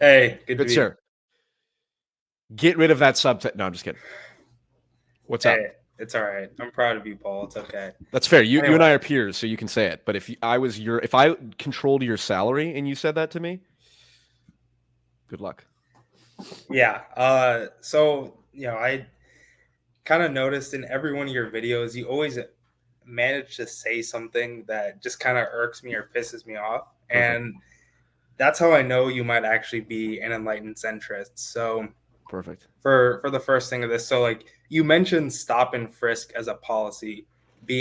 Hey, good to Good be. sir. Get rid of that subtext. No, I'm just kidding. What's up? Hey, it's all right. I'm proud of you, Paul. It's okay. That's fair. You and Anyway, I are peers, so you can say it. But if I controlled your salary and you said that to me, good luck. yeah. So I kind of noticed in every one of your videos, you always manage to say something that just kind of irks me or pisses me off, Perfect. and that's how I know you might actually be an enlightened centrist. So Perfect. for the first thing of this, so like you mentioned stop and frisk as a policy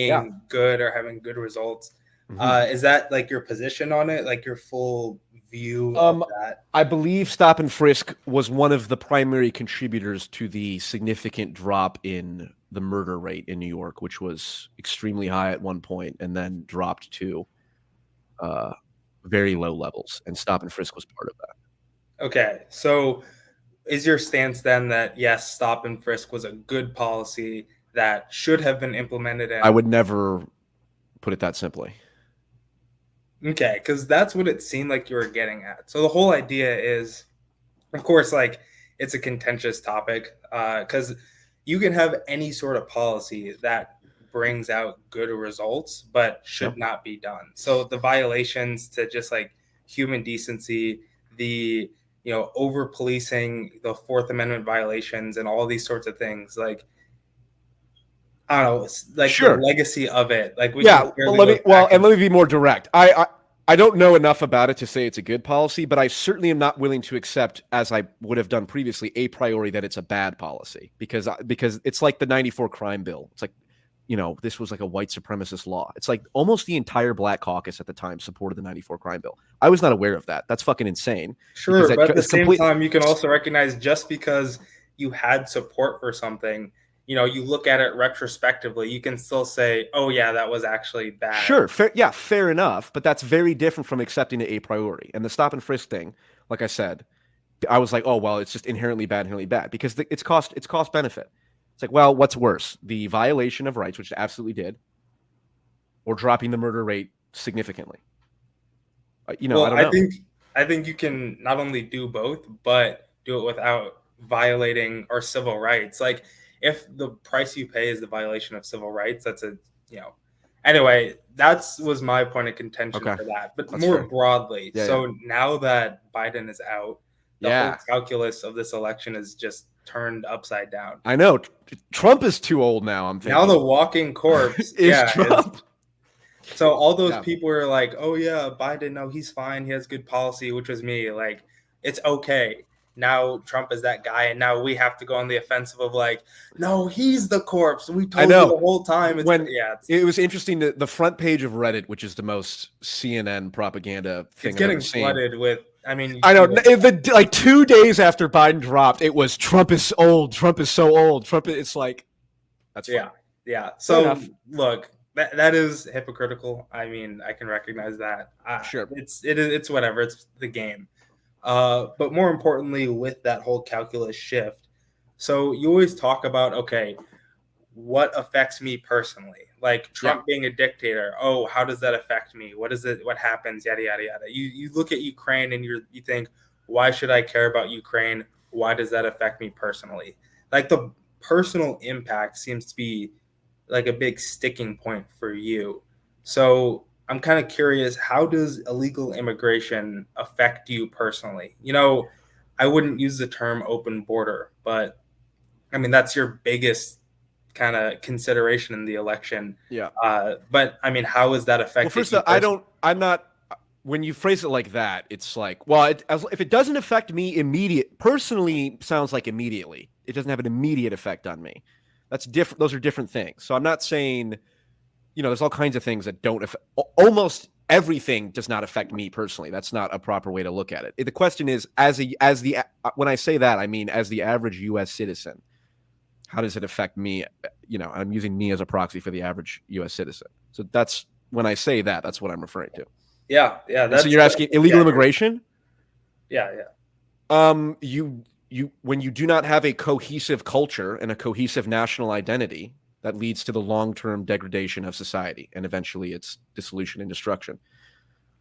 Yeah. being good or having good results. hmm Is that like your position on it, like your full view of Um, that? I believe stop and frisk was one of the primary contributors to the significant drop in the murder rate in New York, which was extremely high at one point and then dropped to uh, very low levels. And stop and frisk was part of that. Okay, so is your stance then that yes, stop and frisk was a good policy that should have been implemented? I And would never put it that simply. okay, because that's what it seemed like you were getting at. So the whole idea is, of course, like it's a contentious topic because you can have any sort of policy that brings out good results, but Yeah. should not be done. So the violations to just like human decency, the over policing, the Fourth Amendment violations, and all these sorts of things, like I don't know, it's like the Sure. legacy of it, like we can Yeah. Well, clearly look back and and let me be more direct. I don't know enough about it to say it's a good policy, but I certainly am not willing to accept, as I would have done previously, a priori that it's a bad policy because it's like the '94 crime bill. It's like, this was like a white supremacist law. It's like almost the entire Black Caucus at the time supported the '94 crime bill. I was not aware of that. That's fucking insane because sure, that but at the is same complete. time, you can also recognize just because you had support for something, you look at it retrospectively, you can still say, "Oh yeah, that was actually bad." Sure, fair, yeah, fair enough, but that's very different from accepting it a priori. And the stop and frisk thing, like I said, I was like, oh well, it's just inherently bad because it's cost benefit. It's like, well, what's worse, the violation of rights, which it absolutely did, or dropping the murder rate significantly? I Well, don't I know. think I think you can not only do both, but do it without violating our civil rights. Like if the price you pay is the violation of civil rights, that's a you know. Anyway, that's was my point of contention Okay, for that. But that's more fair. broadly, Yeah, yeah, so now that Biden is out, the whole yeah. calculus of this election is just turned upside down. I know. Trump is too old now. I'm Now thinking. the walking corpse, Is yeah, is Trump? so all those Yeah. people are like, "Oh yeah, Biden, no, he's fine. He has good policy," which was me. Like, it's okay. Now Trump is that guy, and now we have to go on the offensive of like, "No, he's the corpse. We I told you know. the whole time." It's When yeah, it was interesting that the front page of Reddit, which is the most CNN propaganda it's thing I've ever getting seen. flooded with. I mean, you I see know. it. Like 2 days after Biden dropped, it was Trump is old. Trump is so old. It's like that's Yeah, funny. yeah. Fair So enough. look, that is hypocritical. I mean, I can recognize that. Sure. It's whatever. It's the game. But more importantly, with that whole calculus shift, so you always talk about, okay, what affects me personally? Like Yeah. Trump being a dictator. Oh, how does that affect me? What is it? What happens? Yada yada yada. You look at Ukraine and you think, why should I care about Ukraine? Why does that affect me personally? Like the personal impact seems to be like a big sticking point for you. So I'm kind of curious, how does illegal immigration affect you personally? I wouldn't use the term open border, but I mean that's your biggest kind of consideration in the election. Yeah. But I mean, how has that Well, affected first, you I personally? don't. I'm not. When you phrase it like that, it's like, well, if it doesn't affect me personally, sounds like immediately. It doesn't have an immediate effect on me. That's different. Those are different things. So I'm not saying, there's all kinds of things that don't affect. Almost everything does not affect me personally. That's not a proper way to look at it. The question is, when I say that, I mean as the average U.S. citizen, how does it affect me? I'm using me as a proxy for the average U.S. citizen. So that's when I say that, that's what I'm referring to. Yeah, yeah, And so that's you're asking illegal immigration? yeah, yeah. You when you do not have a cohesive culture and a cohesive national identity, that leads to the long-term degradation of society and eventually its dissolution and destruction.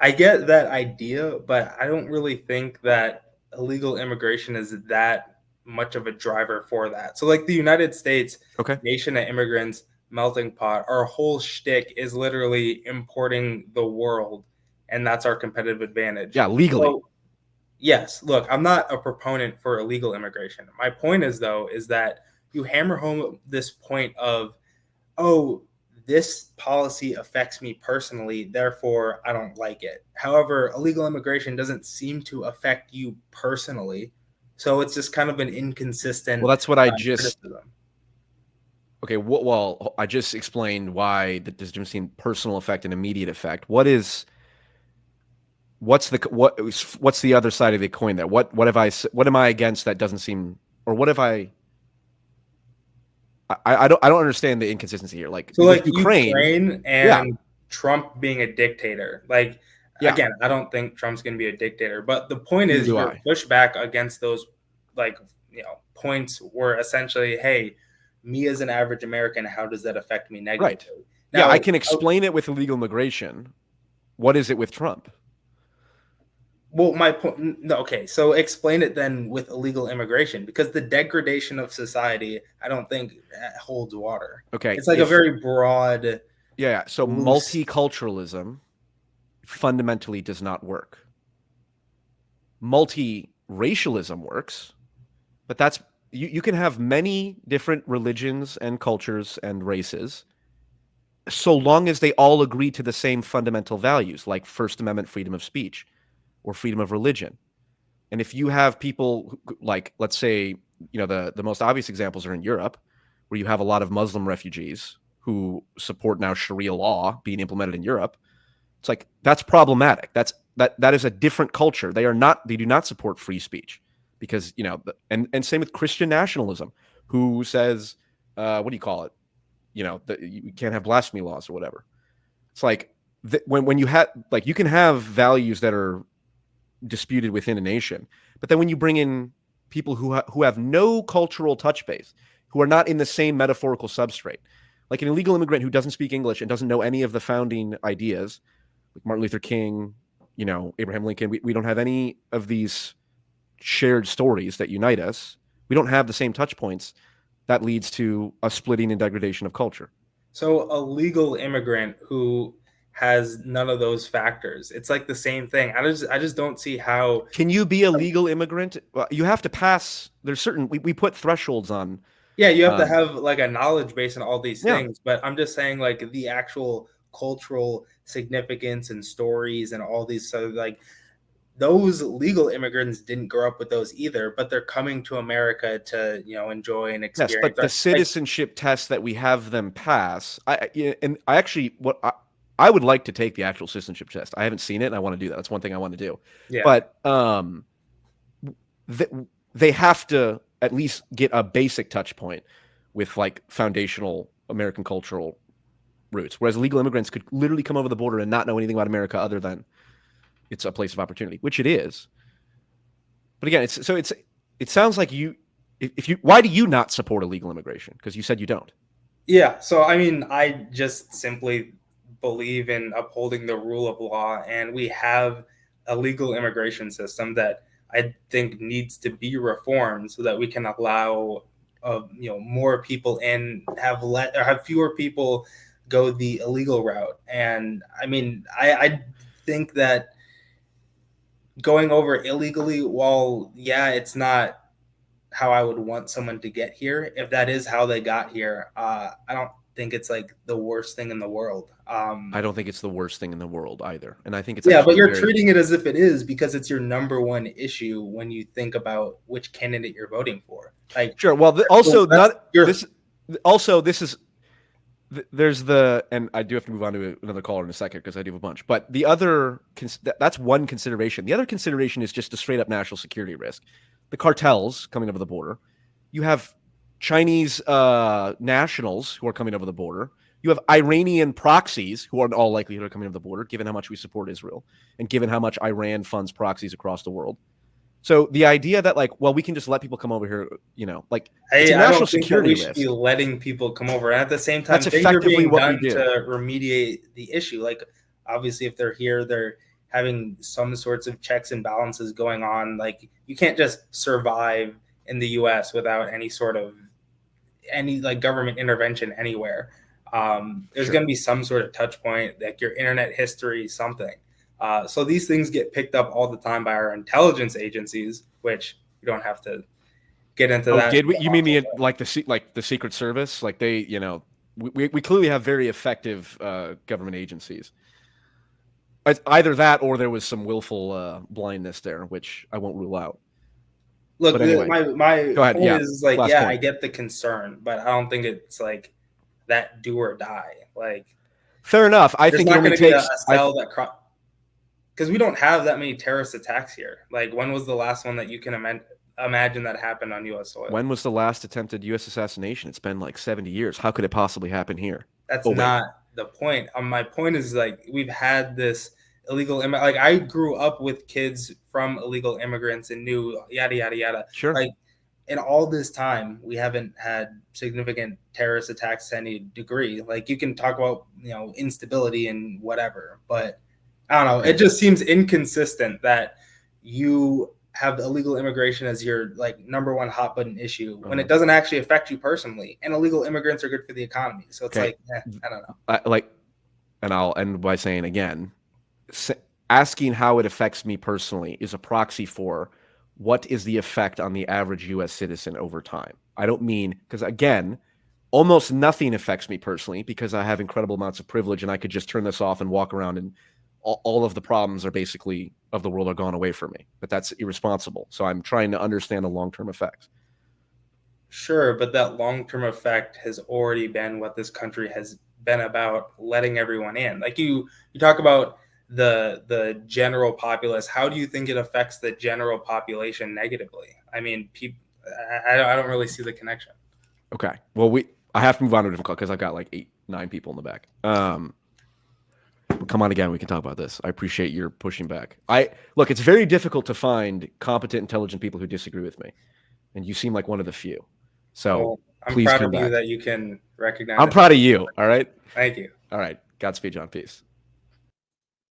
I get that idea, but I don't really think that illegal immigration is that much of a driver for that. So, like the United States, Okay. nation of immigrants, melting pot, our whole shtick is literally importing the world, and that's our competitive advantage. Yeah, legally. So, yes, look, I'm not a proponent for illegal immigration. My point is, though, is that you hammer home this point of, oh, this policy affects me personally, therefore I don't like it. However, illegal immigration doesn't seem to affect you personally. So it's just kind of an inconsistent Well, that's what I just. criticism. Okay, well, I just explained why that there's between personal effect and immediate effect. What's the other side of the coin there? What what am I against that doesn't seem, or what have I don't understand the inconsistency here. Like So with like Ukraine, Ukraine yeah, and Trump being a dictator. Like yeah, again, I don't think Trump's going to be a dictator, but the point neither is do your I. pushback against those like points were essentially, hey, me as an average American, how does that affect me Right. negatively? Yeah, I Now, can explain it with illegal immigration. What is it with Trump? well, my point. No, okay, so explain it then with illegal immigration because the degradation of society, I don't think holds water. Okay, It's like a if very broad, yeah, so loose. multiculturalism fundamentally does not work. Multiracialism works, but that's you can have many different religions and cultures and races so long as they all agree to the same fundamental values like First Amendment freedom of speech or freedom of religion. And if you have people like, let's say, the most obvious examples are in Europe, where you have a lot of Muslim refugees who support now Sharia law being implemented in Europe. It's like that's problematic. That is a different culture. They do not support free speech because and same with Christian nationalism, who says, what do you call it? You can't have blasphemy laws or whatever. It's like when you have like you can have values that are disputed within a nation, but then when you bring in people who have no cultural touch base, who are not in the same metaphorical substrate, like an illegal immigrant who doesn't speak English and doesn't know any of the founding ideas, like Martin Luther King, Abraham Lincoln, we don't have any of these shared stories that unite us. We don't have the same touch points. That leads to a splitting and degradation of culture. So a legal immigrant who has none of those factors, it's like the same thing. I just don't see how. Can you be a legal immigrant? Well, you have to pass. There's certain we put thresholds on. Yeah, you have to have like a knowledge base on all these Yeah. things, but I'm just saying like the actual cultural significance and stories and all these, so like those legal immigrants didn't grow up with those either, but they're coming to America to enjoy and Yes, experience. but the Like, citizenship test that we have them pass, I actually I would like to take the actual citizenship test. I haven't seen it, and I want to do that. That's one thing I want to do. yeah. But they have to at least get a basic touch point with like foundational American cultural roots, whereas legal immigrants could literally come over the border and not know anything about America other than it's a place of opportunity, which it is. But again, it sounds like why do you not support illegal immigration? Because you said you don't. Yeah, so I mean, I just simply believe in upholding the rule of law, and we have a legal immigration system that I think needs to be reformed so that we can allow more people in, have fewer people go the illegal route. And I mean, I think that going over illegally, while yeah, it's not how I would want someone to get here. If that is how they got here, I don't think it's like the worst thing in the world. I don't think it's the worst thing in the world either, and I think it's Yeah, but actually you're treating it as if it is because it's your number one issue when you think about which candidate you're voting for. Like, sure. Well, so this is there's and I do have to move on to another caller in a second because I do have a bunch. But the other that's one consideration. The other consideration is just a straight up national security risk. The cartels coming over the border. You have Chinese nationals who are coming over the border. You have Iranian proxies who are in all likelihood coming over the border, given how much we support Israel and given how much Iran funds proxies across the world. So the idea that like, well, we can just let people come over here, like it's a national security risk. We should be letting people come over, and at the same time, that's effectively what we do to remediate the issue. Like, obviously, if they're here, they're having some sorts of checks and balances going on. Like you can't just survive in the US without any like government intervention anywhere. There's Sure. going to be some sort of touch point, like your internet history, something. So these things get picked up all the time by our intelligence agencies, which you don't have to get into Oh, that. did we? You mean the Secret Service? Like they, we clearly have very effective government agencies. It's either that or there was some willful blindness there, which I won't rule out. Look, But anyway, my go ahead. point Yeah, is like, last yeah, I point. get the concern, but I don't think it's like that do or die. Like, Fair enough. I there's think it not only going to be a takes. cell that because we don't have that many terrorist attacks here. Like, when was the last one that you can imagine that happened on U.S. soil? When was the last attempted U.S. assassination? It's been like 70 years. How could it possibly happen here? That's Oh wait, not the point. My point is like we've had this like I grew up with kids from illegal immigrants and knew yada yada yada. sure. Like in all this time, we haven't had significant terrorist attacks to any degree. Like you can talk about instability and whatever, but I don't know. Okay. It just seems inconsistent that you have illegal immigration as your like number one hot button issue when it doesn't actually affect you personally, and illegal immigrants are good for the economy. So it's Okay. like, I don't know. And I'll end by saying again, asking how it affects me personally is a proxy for what is the effect on the average U.S. citizen over time. I don't mean because again, almost nothing affects me personally because I have incredible amounts of privilege and I could just turn this off and walk around and all of the problems are basically of the world are gone away from me. But that's irresponsible. So I'm trying to understand the long-term effects. Sure, but that long-term effect has already been what this country has been about, letting everyone in. Like you talk about the general populace. How do you think it affects the general population negatively? I mean, I don't really see the connection. Okay. Well, I have to move on to a different call because I've got like 8-9 people in the back. Come on again. We can talk about this. I appreciate your pushing back. Look, it's very difficult to find competent, intelligent people who disagree with me, and you seem like one of the few. So well, I'm please proud come of back. you that you can recognize. I'm proud of you. All right. Thank you. All right. Godspeed, John. Peace.